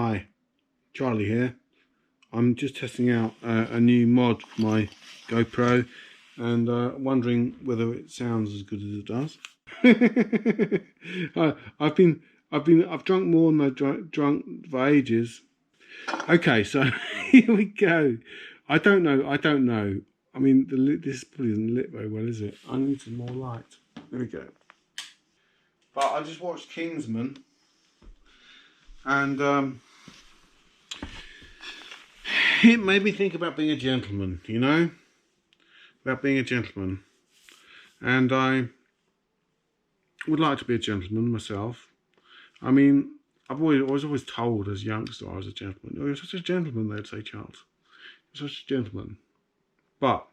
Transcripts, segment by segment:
Hi, Charlie here. I'm just testing out a new mod for my GoPro and wondering whether it sounds as good as it does. I've drunk more than I've drunk for ages. Okay, so here we go. I don't know. I mean, this probably isn't lit very well, is it? I need some more light. There we go. But I just watched Kingsman, and it made me think about being a gentleman, you know? About being a gentleman. And I would like to be a gentleman myself. I mean, I was always told as a youngster I was a gentleman. Oh, you're such a gentleman, they'd say, Charles. You're such a gentleman. But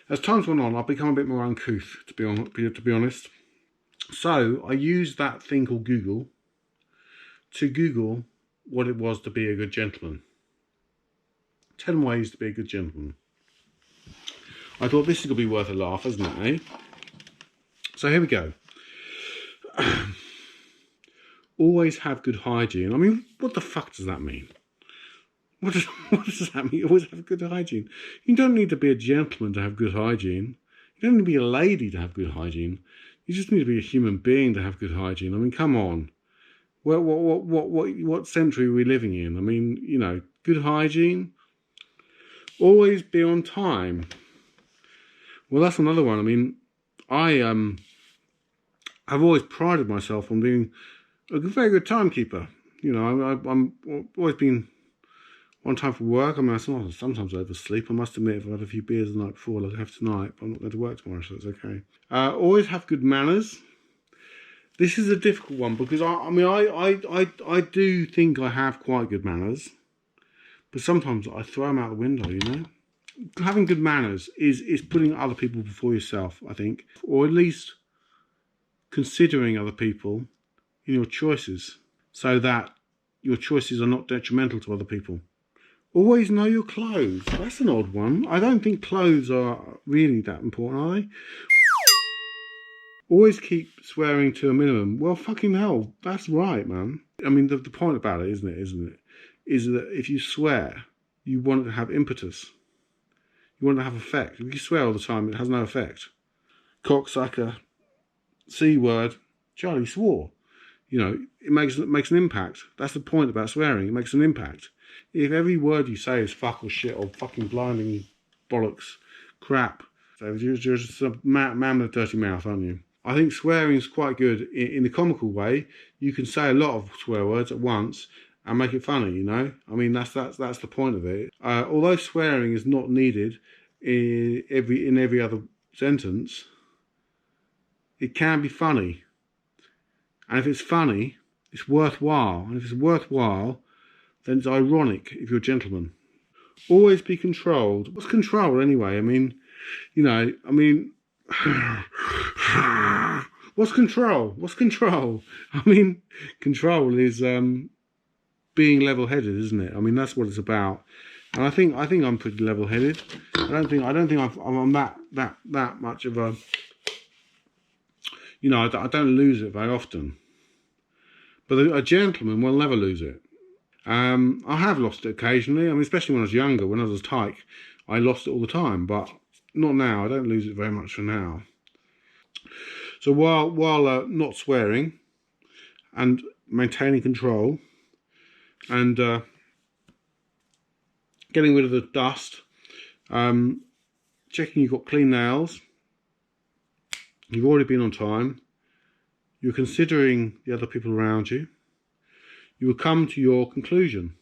as time's gone on, I've become a bit more uncouth, to be honest. So I used that thing called Google to Google what it was to be a good gentleman. 10 ways to be a good gentleman. I thought this is going to be worth a laugh, isn't it, eh? So here we go. Always have good hygiene. I mean, what the fuck does that mean? What does that mean? Always have good hygiene. You don't need to be a gentleman to have good hygiene. You don't need to be a lady to have good hygiene. You just need to be a human being to have good hygiene. I mean, come on. What century are we living in? I mean, you know, good hygiene. Always be on time. Well, that's another one. I mean, I've always prided myself on being a very good timekeeper. You know, I'm always been on time for work. I mean, sometimes I oversleep. I must admit, if I've had a few beers the night before, like I have tonight, but I'm not going to work tomorrow, so it's okay. Always have good manners. This is a difficult one because I do think I have quite good manners, but sometimes I throw them out the window, you know. Having good manners is putting other people before yourself, I think, or at least considering other people in your choices so that your choices are not detrimental to other people. Always know your clothes. That's an odd one. I don't think clothes are really that important, are they? Always keep swearing to a minimum. Well, fucking hell, that's right, man. I mean, the point about it, isn't it, is that if you swear, you want it to have impetus. You want it to have effect. If you swear all the time, it has no effect. Cocksucker, C word, Charlie swore. You know, it makes an impact. That's the point about swearing. It makes an impact. If every word you say is fuck or shit or fucking blinding bollocks, crap, so you're just a man with a dirty mouth, aren't you? I think swearing is quite good in the comical way. You can say a lot of swear words at once and make it funny, you know? I mean, that's the point of it. Although swearing is not needed in every other sentence, it can be funny. And if it's funny, it's worthwhile. And if it's worthwhile, then it's ironic if you're a gentleman. Always be controlled. What's control anyway? I mean, you know, what's control? What's control? I mean, control is being level-headed, isn't it? I mean, that's what it's about. And I think I'm pretty level-headed. I don't think I'm that much of a, you know, I don't lose it very often. But a gentleman will never lose it. I have lost it occasionally. I mean, especially when I was younger, when I was a tyke, I lost it all the time. But not now. I don't lose it very much for now. So while not swearing and maintaining control and getting rid of the dust, checking you've got clean nails, you've already been on time, you're considering the other people around you, you will come to your conclusion.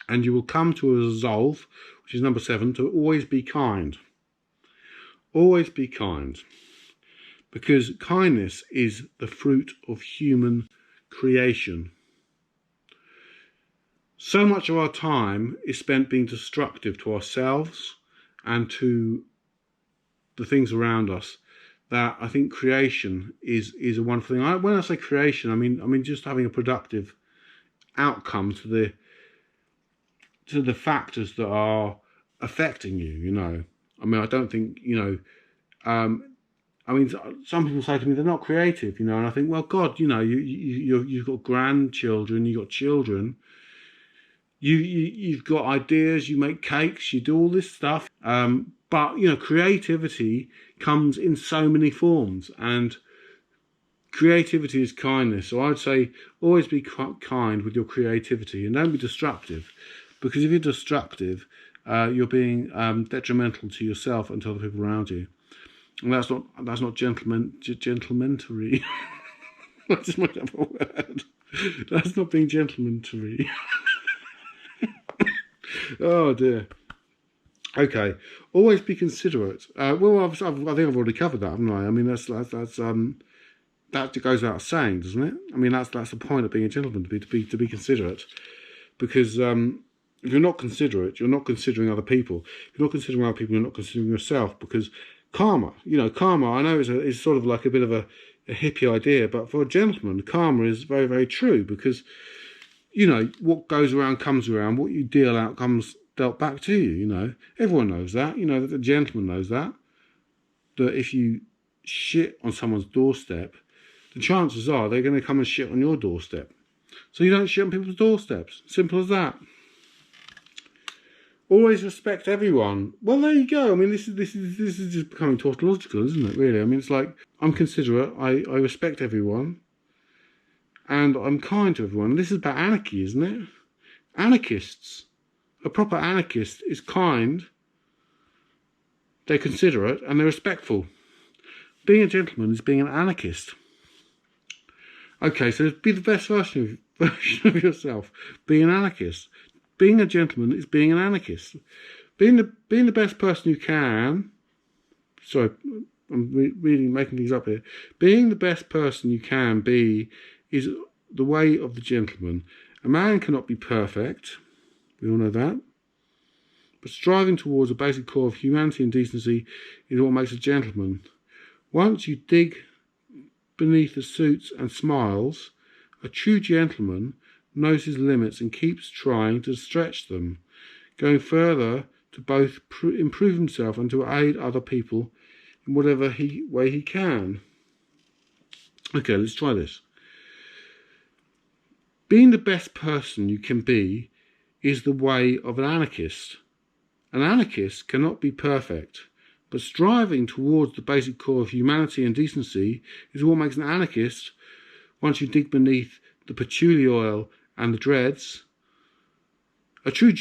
And you will come to a resolve, which is number 7, to always be kind. Always be kind. Because kindness is the fruit of human creation. So much of our time is spent being destructive to ourselves and to the things around us, that I think creation is a wonderful thing. When I say creation, I mean just having a productive outcome to the factors that are affecting you. You know, I mean, I don't think, you know, I mean, some people say to me they're not creative, you know, and I think, well, God, you know, you've got grandchildren, you've got children, you've got ideas, you make cakes, you do all this stuff, but you know, creativity comes in so many forms, and creativity is kindness. So I'd say always be kind with your creativity and don't be destructive, because if you're destructive, you're being detrimental to yourself and to other people around you, and that's not gentlemanly. I just made up a word. That's not being gentlemanly. Oh dear. Okay, always be considerate. Well, I think I've already covered that, haven't I? I mean, that's that goes without saying, doesn't it? I mean, that's the point of being a gentleman, to be considerate, because if you're not considerate, you're not considering other people. If you're not considering other people, you're not considering yourself. Because karma, I know is sort of like a bit of a hippie idea, but for a gentleman, karma is very, very true, because you know what goes around comes around. What you deal out comes dealt back to you. You know, everyone knows that. You know that the gentleman knows that. That if you shit on someone's doorstep, the chances are they're going to come and shit on your doorstep. So you don't shit on people's doorsteps. Simple as that. Always respect everyone. Well, there you go. I mean, this is just becoming tautological, isn't it? Really. I mean, it's like I'm considerate. I respect everyone, and I'm kind to everyone. This is about anarchy, isn't it? Anarchists. A proper anarchist is kind. They're considerate and they're respectful. Being a gentleman is being an anarchist. Okay, so be the best version of yourself. Be an anarchist. Being a gentleman is being an anarchist. Being the best person you can. Sorry, I'm really making things up here. Being the best person you can be is the way of the gentleman. A man cannot be perfect. We all know that. But striving towards a basic core of humanity and decency is what makes a gentleman. Once you dig beneath the suits and smiles, a true gentleman knows his limits and keeps trying to stretch them, going further to both improve himself and to aid other people in whatever way he can. Okay, let's try this. Being the best person you can be is the way of an anarchist. An anarchist cannot be perfect, but striving towards the basic core of humanity and decency is what makes an anarchist. Once you dig beneath the patchouli oil and the dreads, a true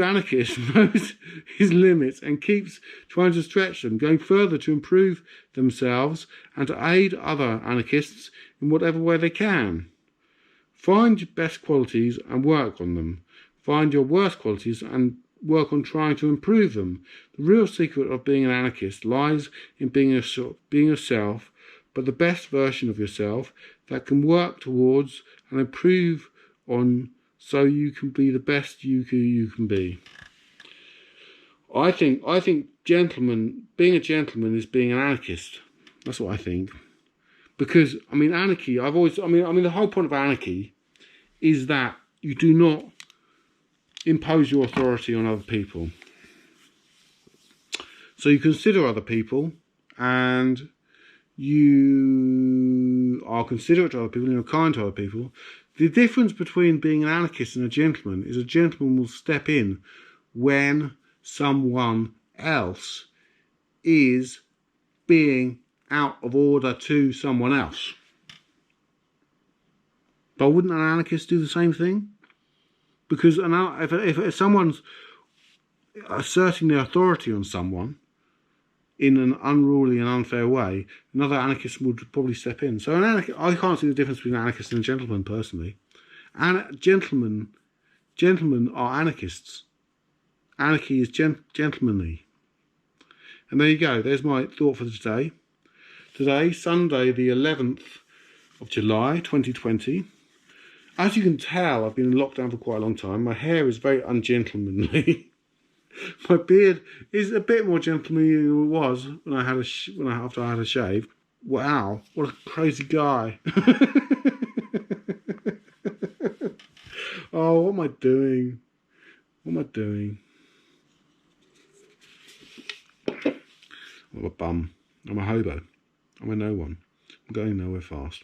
anarchist knows his limits and keeps trying to stretch them, going further to improve themselves and to aid other anarchists in whatever way they can. Find your best qualities and work on them. Find your worst qualities and work on trying to improve them. The real secret of being an anarchist lies in being yourself, but the best version of yourself that can work towards and improve on, so you can be the best you can be. I think being a gentleman is being an anarchist. That's what I think. Because I mean, anarchy. I mean, the whole point of anarchy is that you do not impose your authority on other people. So you consider other people, and you are considerate to other people, and you're kind to other people. The difference between being an anarchist and a gentleman is a gentleman will step in when someone else is being out of order to someone else. But wouldn't an anarchist do the same thing? Because if someone's asserting their authority on someone in an unruly and unfair way, another anarchist would probably step in. So I can't see the difference between an anarchist and a gentleman personally. And gentlemen are anarchists. Anarchy is gentlemanly. And there you go. There's my thought for today. Today, Sunday, the 11th of July, 2020. As you can tell, I've been in lockdown for quite a long time. My hair is very ungentlemanly. My beard is a bit more gentlemanly than it was when after I had a shave. Wow, what a crazy guy! Oh, what am I doing? What am I doing? What a bum. I'm a hobo. I'm a no one. I'm going nowhere fast.